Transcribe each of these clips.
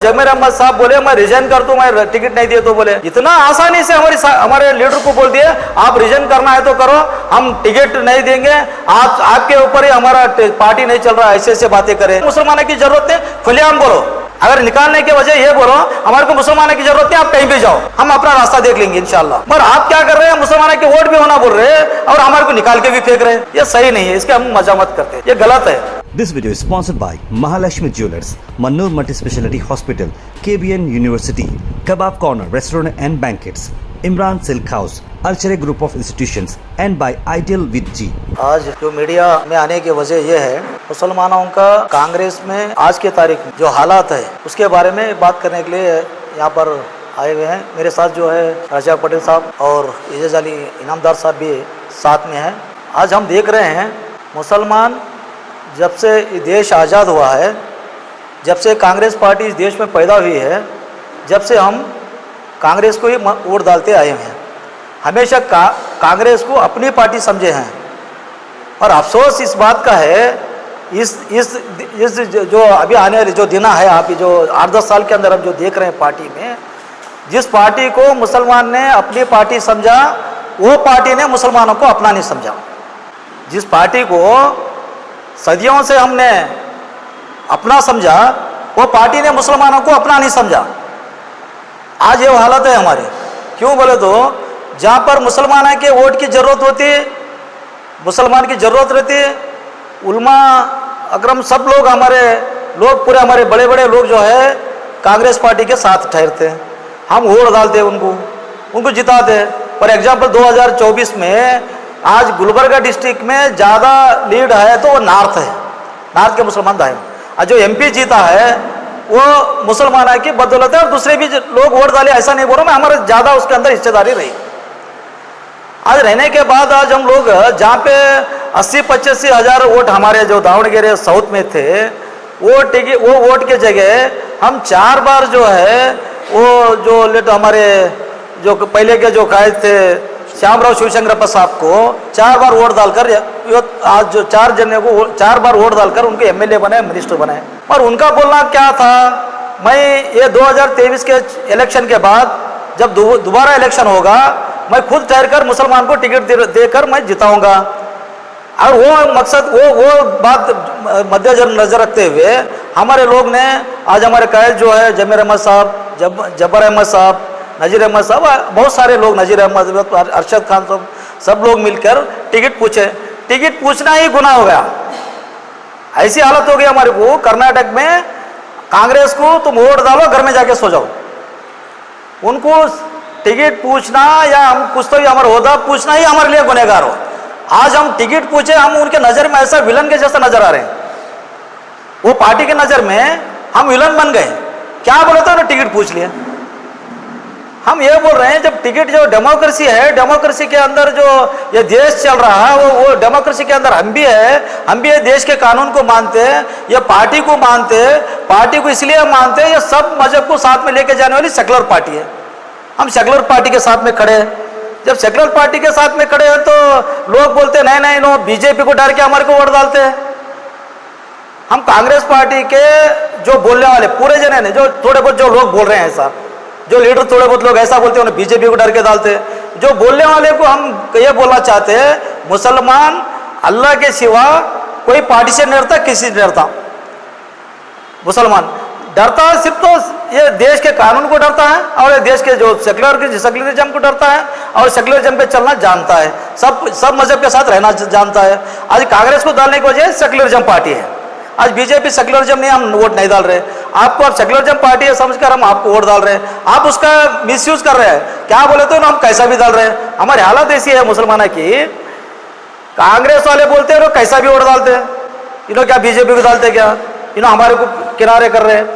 जमीर अहमद साहब बोले मैं रिजाइन कर दूं, मैं टिकट नहीं दिए तो बोले इतना आसानी से हमारे लीडर को बोल दिए आप रिजाइन करना है तो करो, हम टिकट नहीं देंगे, आपके ऊपर ही हमारा पार्टी नहीं चल रहा, ऐसे ऐसे बातें करें। मुसलमानों की जरूरत नहीं, खुलेआम बोलो। अगर निकालने की वजह ये बोलो हमारे को मुसलमानों की जरूरत नहीं, आप कहीं भी जाओ, हम अपना रास्ता देख लेंगे इंशाल्लाह। मगर आप क्या कर रहे हैं, मुसलमानों के वोट भी होना बोल रहे हैं और हमारे को निकाल के भी फेंक रहे हैं, ये सही नहीं है, इसके हम मजामत करते हैं, ये गलत है। This video is sponsored by Mahalakshmi Jewelers, Mannur Multi-Speciality Hospital, KBN University, Kebab Corner Restaurant and Banquets, Imran Silk House, Archery Group of Institutions, and by Ideal with G. आज जो मीडिया में आने की वजह यह है, मुसलमानों का कांग्रेस में आज के तारीख में जो हालात है उसके बारे में बात करने के लिए यहाँ पर आए हुए हैं। मेरे साथ जो है राजा पटेल साहब और एजाज अली इनामदार साहब भी साथ में हैं। आज हम देख रहे हैं मुसलमान जब से देश आज़ाद हुआ है, जब से कांग्रेस पार्टी इस देश में पैदा हुई है, जब से हम कांग्रेस को ही वोट डालते आए हैं, हमेशा कांग्रेस को अपनी पार्टी समझे हैं। और अफसोस इस बात का है इस जो अभी आने वाले जो दिन है, आप जो 8-10 साल के अंदर हम जो देख रहे हैं पार्टी में, जिस पार्टी को मुसलमान ने अपनी पार्टी समझा वो पार्टी ने मुसलमानों को अपना नहीं समझा। जिस पार्टी को सदियों से हमने अपना समझा वो पार्टी ने मुसलमानों को अपना नहीं समझा। आज ये हालत है हमारे। क्यों बोले तो जहाँ पर मुसलमान के वोट की ज़रूरत होती है, मुसलमान की ज़रूरत रहती है, उलमा अकरम सब लोग हमारे लोग पूरे हमारे बड़े बड़े लोग जो है कांग्रेस पार्टी के साथ ठहरते हैं, हम वोट डालते हैं, उनको जिताते हैं। फॉर एग्जाम्पल 2024 में आज गुलबर्गा डिस्ट्रिक्ट में ज़्यादा लीड है तो वो नॉर्थ है, नॉर्थ के मुसलमान है। और जो एमपी जीता है वो मुसलमान की बदौलत है और दूसरे भी लोग वोट डाले, ऐसा नहीं बोल रहा मैं, हमारे ज़्यादा उसके अंदर हिस्सेदारी रही। आज रहने के बाद आज हम लोग जहाँ पे 80-85 हज़ार वोट हमारे जो दावणगेरे साउथ में थे, वो वोट के जगह हम 4 बार जो है वो जो लेट हमारे जो पहले के जो कायद थे श्यामराव शिवशंकरप्पा साहब को 4 बार वोट डालकर आज जो 4 जने को 4 बार वोट डालकर उनको एमएलए बनाए, मिनिस्टर बनाए। और उनका बोलना क्या था, मैं ये 2023 के इलेक्शन के बाद जब दोबारा इलेक्शन होगा मैं खुद ठहरकर मुसलमान को टिकट देकर मैं जिताऊंगा। और वो मकसद वो बात मद्देनजर रखते हुए हमारे लोग ने आज हमारे कायद जो है जमीर अहमद साहब, जब्बार अहमद साहब, नजीर अहमद साहब, बहुत सारे लोग, नजीर अहमद, अरशद खान साहब, सब लोग मिलकर टिकट पूछे। टिकट पूछना ही गुनाह हो गया। ऐसी हालत हो गई हमारे को कर्नाटक में, कांग्रेस को तुम वोट डालो घर में जाके सो जाओ। उनको टिकट पूछना या हम कुछ तो हमारा होदा पूछना ही हमारे लिए गुनहगार हो। आज हम टिकट पूछे, हम उनके नज़र में ऐसा विलन के जैसा नजर आ रहे हैं। वो पार्टी के नज़र में हम विलन बन गए। क्या बोले तो टिकट पूछ लिया। हम ये बोल रहे हैं जब टिकट जो डेमोक्रेसी है, डेमोक्रेसी के अंदर जो ये देश चल रहा है वो डेमोक्रेसी के अंदर हम भी है, हम भी ये देश के कानून को मानते हैं, ये पार्टी को मानते हैं, पार्टी को इसलिए मानते हैं ये सब मजहब को साथ में लेके जाने वाली सेकुलर पार्टी है। हम सेकुलर पार्टी के साथ में खड़े हैं। जब सेकुलर पार्टी के साथ में खड़े हैं तो लोग बोलते नहीं नहीं नो बीजेपी को डर के हमारे को वोट डालते हैं। हम कांग्रेस पार्टी के जो बोलने वाले पूरे जने ने, जो थोड़े बहुत जो लोग बोल रहे हैं ऐसा, जो लीडर थोड़े बहुत लोग ऐसा बोलते हैं उन्हें बीजेपी को डर के डालते हैं। जो बोलने वाले को हम ये बोलना चाहते हैं मुसलमान अल्लाह के सिवा कोई पार्टी से नहीं डरता, किसी से डरता। मुसलमान डरता है सिर्फ तो ये देश के कानून को डरता है और ये देश के जो सेकुलरिज्म को डरता है और सेकुलरिज्म पे चलना जानता है, सब मजहब के साथ रहना जानता है। आज कांग्रेस को डालने की वजह सेकुलरिज्म पार्टी है। आज बीजेपी सेकुलरिज्म नहीं, हम वोट नहीं डाल रहे आपको, आप सेकुलरिज्म पार्टी है समझकर हम आपको वोट डाल रहे हैं, आप उसका मिसयूज कर रहे हैं। क्या बोले तो हम कैसा भी डाल रहे हैं। हमारी हालत ऐसी है मुसलमानों की, कांग्रेस वाले बोलते हैं कैसा भी वोट डालते हैं, इन्हों क्या बीजेपी को डालते क्या, इन्हों हमारे को किनारे कर रहे हैं।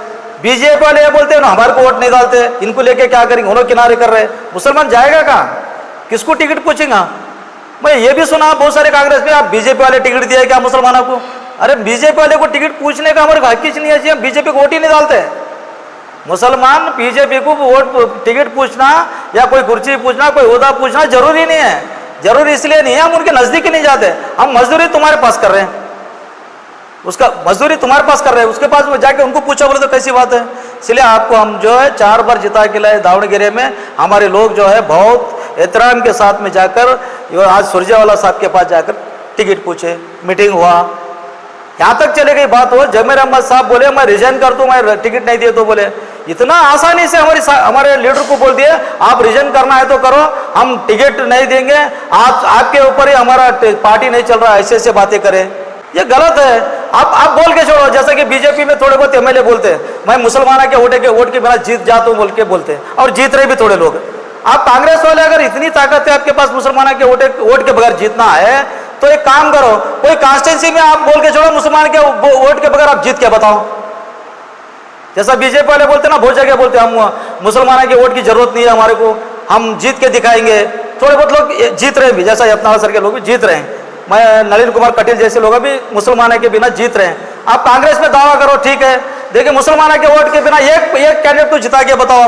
बीजेपी वाले बोलते हैं हमारे को वोट नहीं डालते, इनको लेके क्या करेंगे, उन्होंने किनारे कर रहे हैं। मुसलमान जाएगा कहाँ, किसको टिकट पूछेगा। मैं ये भी सुना बहुत सारे कांग्रेस में आप बीजेपी वाले टिकट दिए क्या मुसलमानों को। अरे बीजेपी वाले को टिकट पूछने का हमारे हक ही नहीं है, हम बीजेपी को वोट ही नहीं डालते। मुसलमान बीजेपी को वोट टिकट पूछना या कोई कुर्सी पूछना, कोई ओहदा पूछना जरूरी नहीं है। जरूरी इसलिए नहीं है हम उनके नजदीक ही नहीं जाते। हम मजदूरी तुम्हारे पास कर रहे हैं, उसका मजदूरी तुम्हारे पास कर रहे हैं, उसके पास जाके उनको पूछा बोले तो कैसी बात है। इसलिए आपको हम जो है 4 बार जिता के लाए दावणगेरे में। हमारे लोग जो है बहुत एहतराम के साथ में जाकर आज सुरजेवाला साहब के पास जाकर टिकट पूछे, मीटिंग हुआ, यहाँ तक चले गई बात हो। जमीर अहमद साहब बोले मैं रिजाइन कर दूं, मैं टिकट नहीं दिए तो बोले। इतना आसानी से हमारे लीडर को बोल दिए आप रिजाइन करना है तो करो, हम टिकट नहीं देंगे, आपके ऊपर ही हमारा पार्टी नहीं चल रहा, ऐसे ऐसे बातें करें, ये गलत है। आप बोल के छोड़ो, जैसे कि बीजेपी में थोड़े बहुत एमएलए बोलते हैं मैं मुसलमानों के वोट के बिना जीत जाता हूं बोल के बोलते हैं, और जीत रहे भी थोड़े लोग। आप कांग्रेस वाले अगर इतनी ताकत है आपके पास मुसलमानों के वोट के बगैर जीतना है तो एक काम करो, कोई कॉन्स्टिट्यूंसी में आप बोल के छोड़ो मुसलमान के वोट के बगैर आप जीत के बताओ। जैसा बीजेपी वाले बोलते ना, बहुत जगह बोलते हम मुसलमानों के वोट की जरूरत नहीं है हमारे को, हम जीत के दिखाएंगे। थोड़े बहुत लोग जीत रहे हैं भी, जैसा यत्नावत सर के लोग भी जीत रहे हैं, मैं नलिन कुमार कटील जैसे लोग भी मुसलमानों के बिना जीत रहे हैं। आप कांग्रेस में दावा करो ठीक है, देखिए मुसलमानों के वोट के बिना एक कैंडिडेट को जिता के बताओ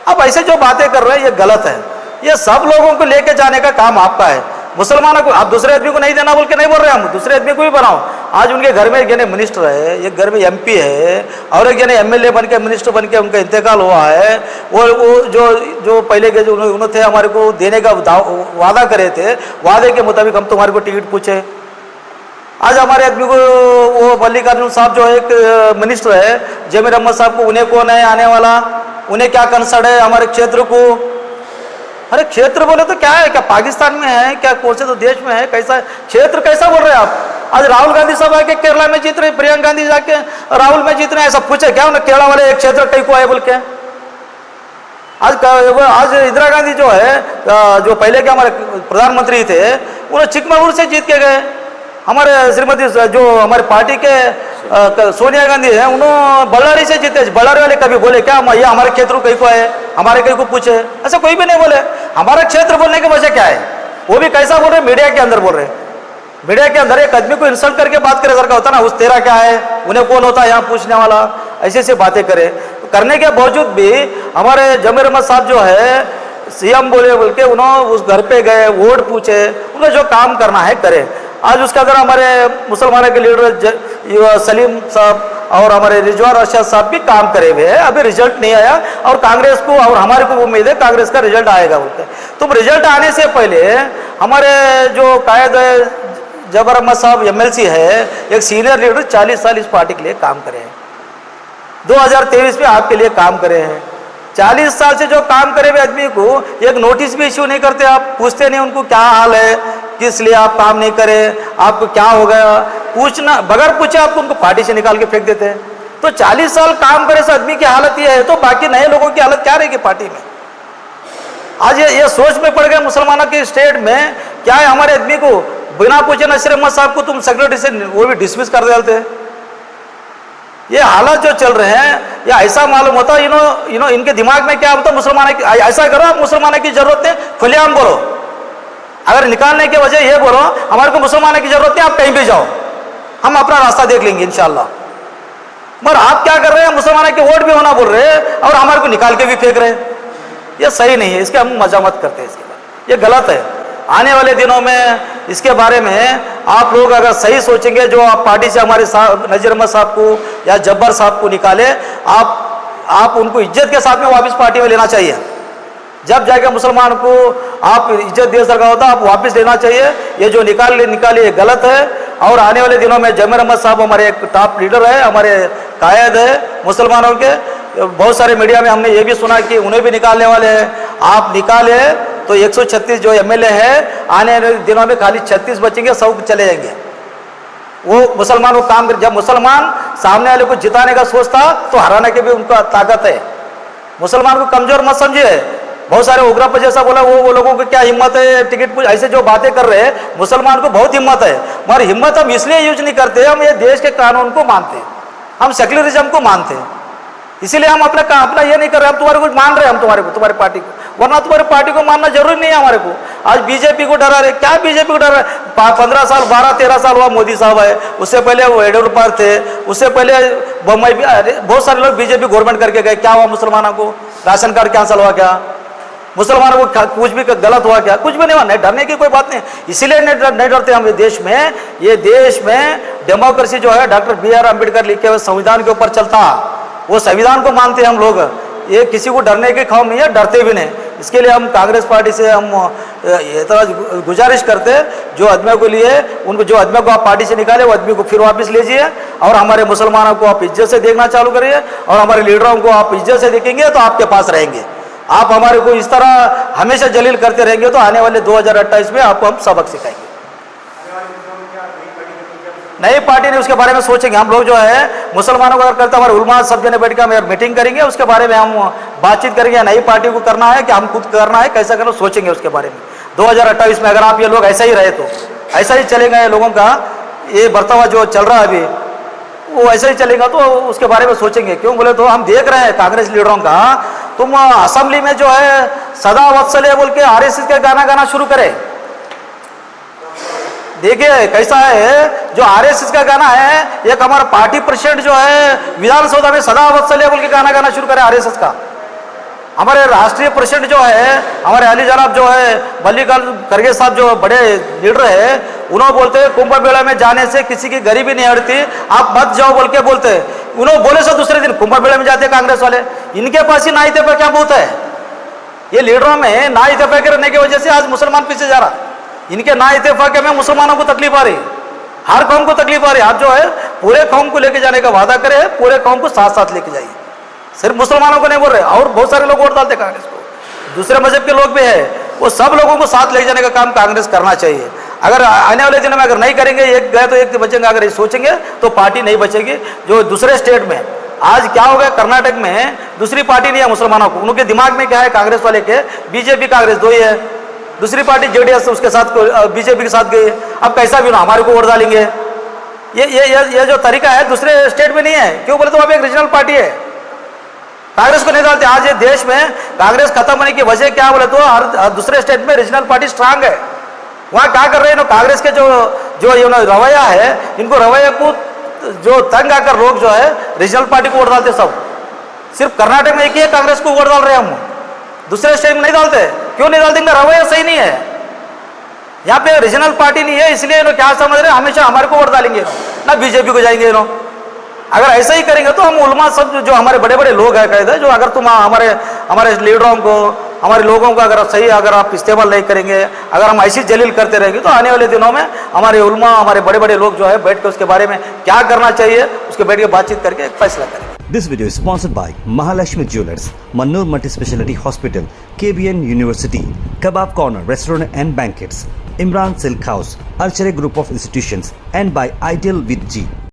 आप ऐसे जो बातें कर रहे हैं ये गलत है। ये सब लोगों को लेके जाने का काम आपका है। मुसलमानों को आप दूसरे आदमी को नहीं देना बोल के नहीं बोल रहे हम, दूसरे आदमी को भी बनाओ। आज उनके घर में एक मिनिस्टर है, एक घर में एमपी है, और एक एमएलए बन के मिनिस्टर बन के उनका इंतकाल हुआ है। वो जो पहले के जो उन्होंने हमारे को देने का वादा करे थे, वादे के मुताबिक हम तुम्हारे को टिकट पूछे। आज हमारे आदमी को वो मल्लिकार्जुन साहब जो एक मिनिस्टर है, जमीर अहमद साहब को, उन्हें कौन है आने वाला, उन्हें क्या कंसर्न है हमारे क्षेत्र को। अरे क्षेत्र बोले तो क्या है, क्या पाकिस्तान में है क्या, कौन से तो देश में है, कैसा क्षेत्र कैसा बोल रहे हैं आप। आज राहुल गांधी साहब आके केरला में जीत रहे, प्रियंका गांधी जाके राहुल में जीत रहे हैं, सब पूछे क्या उन्हें केरला वाले एक क्षेत्र कई को आए बोल के। आज इंदिरा गांधी जो है, जो पहले के हमारे प्रधानमंत्री थे, उन्हें चिकमगलूर से जीत के गए। हमारे श्रीमती जो हमारे पार्टी के सोनिया गांधी है, उन्होंने बल्लारी से जीते। बल्लारी वाले कभी बोले क्या ये हमारे क्षेत्र कहीं को है, हमारे कहीं को पूछे, ऐसा कोई भी नहीं बोले। हमारा क्षेत्र बोलने की वजह क्या है, वो भी कैसा बोल रहे, मीडिया के अंदर बोल रहे। मीडिया के अंदर एक आदमी को इंसल्ट करके बात करे, सर का होता ना उस तेरा क्या है, उन्हें कौन होता है यहाँ पूछने वाला, ऐसे ऐसे बातें करे। करने के बावजूद भी हमारे जमीर अहमद साहब जो है सीएम बोल के उन्होंने उस घर पे गए, वोट पूछे, उन्हें जो काम करना है करे। आज उसके अंदर हमारे मुसलमानों के लीडर सलीम साहब और हमारे रिजवान अरशद साहब भी काम करे हुए हैं, अभी रिजल्ट नहीं आया, और कांग्रेस को और हमारे को उम्मीद है कांग्रेस का रिजल्ट आएगा बोलते। तो रिजल्ट आने से पहले हमारे जो कायद जबर अहमद साहब एमएलसी है, एक सीनियर लीडर, 40 साल इस पार्टी के लिए काम करे हैं, 2023 में आपके लिए काम करे हैं। 40 साल से जो काम करे हुए आदमी को एक नोटिस भी इश्यू नहीं करते, आप पूछते नहीं उनको क्या हाल है, किस लिए आप काम नहीं करे, आपको क्या हो गया, पूछना बगैर पूछे आपको उनको पार्टी से निकाल के फेंक देते हैं। तो 40 साल काम करे से आदमी की हालत ये है, तो बाकी नए लोगों की हालत क्या रहेगी पार्टी में। आज ये सोच में पड़ गए मुसलमानों के स्टेट में, क्या है हमारे आदमी को बिना पूछे नसीर अहमद साहब को तुम सेक्रेटरी से वो भी डिसमिस कर देते हैं। ये हालात जो चल रहे हैं, या ऐसा मालूम होता है इनके दिमाग में क्या होता है, मुसलमान की ऐसा करो, आप मुसलमानों की जरूरत है खुलेआम बोलो। अगर निकालने की वजह ये बोलो हमारे को मुसलमानों की जरूरत है, आप कहीं भी जाओ, हम अपना रास्ता देख लेंगे इंशाल्लाह। मगर आप क्या कर रहे हैं, मुसलमानों के वोट भी होना बोल रहे हैं और हमारे को निकाल के भी फेंक रहे हैं, ये सही नहीं है, इसके हम मजामत करते हैं, इसके बाद ये गलत है। आने वाले दिनों में इसके बारे में आप लोग अगर सही सोचेंगे, जो आप पार्टी से हमारे नजीर अहमद साहब को या जब्बार साहब को निकाले, आप उनको इज्जत के साथ में वापस पार्टी में लेना चाहिए। जब जाके मुसलमान को आप इज्जत दे सका होता, आप वापस लेना चाहिए। ये जो निकाले ये गलत है। और आने वाले दिनों में जमीर अहमद साहब हमारे एक टॉप लीडर है, हमारे कायद है मुसलमानों के। बहुत सारे मीडिया में हमने ये भी सुना कि उन्हें भी निकालने वाले हैं। आप निकाले तो 136 जो एमएलए है, आने वाले दिनों में खाली 36 बचेंगे, 100 चले जाएंगे। वो मुसलमान को काम कर, जब मुसलमान सामने वाले को जिताने का सोचता तो हराने की भी उनका ताकत है। मुसलमान को कमजोर मत समझिए। बहुत सारे उग्रप जैसा बोला, वो लोगों को क्या हिम्मत है, टिकट ऐसे जो बातें कर रहे हैं, मुसलमान को बहुत हिम्मत है। मगर हिम्मत हम इसलिए यूज नहीं करते, हम ये देश के कानून को मानते हैं, हम सेक्युलरिज्म को मानते हैं, इसीलिए हम अपना ये नहीं कर रहे। हम तुम्हारे को मान रहे हैं, हम तुम्हारी पार्टी को, वरना तुम्हारी पार्टी को मानना जरूरी नहीं है हमारे को। आज बीजेपी को डरा रहे, क्या बीजेपी को डरा रहे? 15 साल 12-13 साल हुआ मोदी साहब है, उससे पहले वो येडियुरप्पा थे, उससे पहले बम्बई भी, बहुत सारे लोग बीजेपी गवर्नमेंट करके गए। क्या हुआ मुसलमानों को? राशन कार्ड कैंसिल हुआ क्या? मुसलमानों को कुछ भी गलत हुआ क्या? कुछ भी नहीं हुआ। नहीं, डरने की कोई बात नहीं, इसीलिए नहीं डरते हम। ये देश में डेमोक्रेसी जो है, डॉक्टर BR अम्बेडकर लिखे हुए संविधान के ऊपर चलता, वो संविधान को मानते हैं हम लोग। ये किसी को डरने के खौफ नहीं है, डरते भी नहीं। इसके लिए हम कांग्रेस पार्टी से हम ये तरह गुजारिश करते हैं, जो आदमियों के लिए उनको, जो आदमियों को आप पार्टी से निकाले वो आदमी को फिर वापस लीजिए, और हमारे मुसलमानों को आप इज्जत से देखना चालू करिए, और हमारे लीडरों को आप इज्जत से देखेंगे तो आपके पास रहेंगे। आप हमारे को इस तरह हमेशा जलील करते रहेंगे तो आने वाले 2028 में आपको हम सबक सिखाएंगे। नई पार्टी ने उसके बारे में सोचेंगे। हम लोग जो है मुसलमानों को अगर करते हमारे उलमा सब जने बैठ कर मीटिंग करेंगे, उसके बारे में हम बातचीत करेंगे। नई पार्टी को करना है कि हम खुद करना है, कैसा करना, सोचेंगे उसके बारे में। 2028 में अगर आप ये लोग ऐसा ही रहे तो ऐसा ही चलेगा, ये लोगों का ये बर्तावा जो चल रहा है अभी वो ऐसा ही चलेगा, तो उसके बारे में सोचेंगे। क्यों बोले तो हम देख रहे हैं कांग्रेस लीडरों का, तुम असेंबली में जो है सदा वत्सल्य बोल के आरएसएस के गाना गाना शुरू करे। देखिए कैसा है, जो आरएसएस का गाना है, एक हमारा पार्टी प्रेसिडेंट जो है विधानसभा में सदा वत्सल्य बोल के गाना गाना शुरू करे आरएसएस का। हमारे राष्ट्रीय प्रेसिडेंट जो है, हमारे अली जनाब जो है मल्लिकार्जुन खड़गे साहब जो बड़े लीडर है, उन्होंने बोलते हैं कुंभ मेला में जाने से किसी की गरीबी नहीं हटती, आप मत जाओ बोल के बोलते हैं। उन्होंने बोले से दूसरे दिन कुंभ मेले में जाते हैं कांग्रेस वाले। इनके पास ही ना इत्तेफाक क्या बहुत है, ये लीडरों में ना इत्तेफाक रहने की वजह से आज मुसलमान पीछे जा रहा। इनके ना इत्तेफाक में मुसलमानों को तकलीफ आ रही, हर कौम को तकलीफ आ रही। आप जो है पूरे कौम को लेके जाने का वादा करे, पूरे कौम को साथ साथ लेके जाइए, सिर्फ मुसलमानों को नहीं बोल रहे। और बहुत सारे लोग वोट डालते कांग्रेस को, दूसरे मजहब के लोग भी है, वो सब लोगों को साथ ले जाने का काम कांग्रेस करना चाहिए। अगर आने वाले दिनों में अगर नहीं करेंगे, एक गए तो एक बचेंगे, अगर ये सोचेंगे तो पार्टी नहीं बचेगी। जो दूसरे स्टेट में आज क्या हो गया, कर्नाटक में दूसरी पार्टी नहीं है मुसलमानों को, उनके दिमाग में क्या है, कांग्रेस वाले के बीजेपी कांग्रेस दो ही है, दूसरी पार्टी जेडीएस उसके साथ बीजेपी के साथ गई। अब कैसा भी ना हमारे को वोट डालेंगे, ये जो तरीका है दूसरे स्टेट में नहीं है। क्यों बोले तो अब एक रीजनल पार्टी है, कांग्रेस को नहीं डालते। आज ये देश में कांग्रेस खत्म होने की वजह क्या बोले तो हर दूसरे स्टेट में रीजनल पार्टी स्ट्रांग है। वहाँ क्या कर रहे हैं कांग्रेस के जो ये रवैया है, इनको रवैया को जो तंग आकर लोग जो है रीजनल पार्टी को वोट डालते। सब सिर्फ कर्नाटक में एक ही कांग्रेस को वोट डाल रहे हैं, हम दूसरे स्टेट में नहीं डालते। क्यों नहीं डालते, इनका रवैया सही नहीं है। यहाँ पे रीजनल पार्टी नहीं है, इसलिए इन्होंने क्या समझ रहे हैं, हमेशा हमारे को वोट डालेंगे ना बीजेपी को जाएंगे इन्होंने। अगर ऐसा ही करेंगे तो हम उलमा सब जो हमारे बड़े बड़े लोग हैं कहते हैं, जो अगर तुम हमारे लीडरों को, हमारे लोगों को अगर सही अगर आप इस्तेमाल नहीं करेंगे, अगर हम ऐसी जलील करते रहेंगे, तो आने वाले दिनों में हमारे उलमा, हमारे बड़े बड़े लोग जो है बैठ के उसके बारे में क्या करना चाहिए, उसके बैठ के बातचीत करके एक फैसला करेंगे। This video is sponsored by Mahalakshmi Jewelers, Mannur Multi-Speciality Hospital, KBN University, Kebab Corner Restaurant and Banquets, Imran Silk House, Archery Group of Institutions, and by Ideal with G.